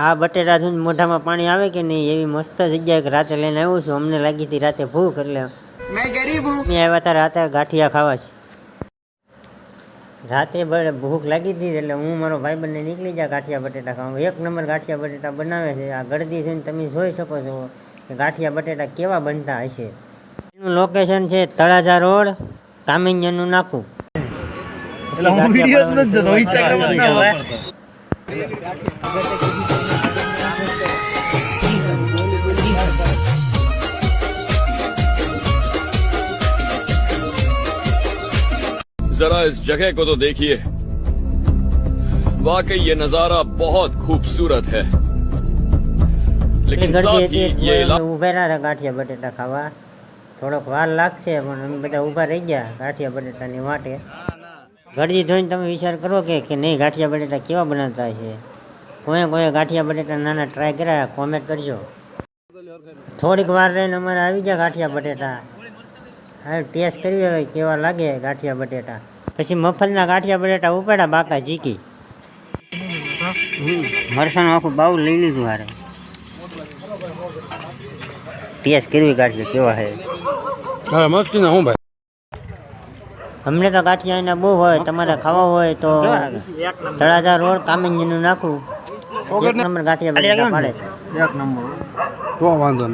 આ બટેટા જોઈને મોઢામાં પાણી આવે કે નહીં એવી મસ્ત જગ્યાએ રાતે લઈને આવ્યો છું. અમને લાગી હતી રાતે ભૂખ એટલે મેં આવ્યા હતા રાતે ગાંઠિયા ખાવા છે. રાતે ભૂખ લાગી હતી એટલે હું મારો ભાઈબંધને નીકળી ગયા ગાંઠિયા બટેટા ખાવા. એક નંબર ગાંઠિયા બટેટા બનાવે છે. આ ગળદી જોઈને તમે જોઈ શકો છો કે ગાંઠિયા બટેટા કેવા બનતા હશે. એનું લોકેશન છે તળાજા રોડ, કામિન્યનું નાકું. जरा इस जगह को तो देखिए, वाकई ये नजारा बहुत खूबसूरत है, लेकिन साथ ही ये ઉભા રહ્યા ગાંઠિયા બટેટા ખાવા. થોડોક વાર લાગશે પણ અમે બધા ઊભા રહી ગયા ગાંઠિયા બટેટાની વાટે. ગળદી જોઈને તમે વિચાર કરો કે નહીં ગાંઠિયા બટેટા કેવા બનાવતા હશે. કોઈ ગાંઠિયા બટેટા નાના ટ્રાય કર્યા કોમેન્ટ કરજો. થોડીક વાર રહીને અમારે આવી ગયા ગાંઠિયા બટેટા. હવે ટેસ્ટ કરી હવે કેવા લાગે ગાંઠિયા બટેટા. પછી મફતના ગાંઠિયા બટેટા ઉપાડ્યા બાકા ચીકી. મરસાનું આખું બાઉલ લઈ લીધું હારે. ટેસ્ટ કરવી ગાંઠિયા કેવા છે. મસ્તી ના હું ભાઈ. અમને તો ગાંઠિયા એના બહુ હોય. તમારે ખાવા હોય તો તળાજા રોડ કામિન્યનું નાખું. એક નંબર ગાંઠિયા બટેટા પાડે છે. એક નંબર તો વાંધો નહીં.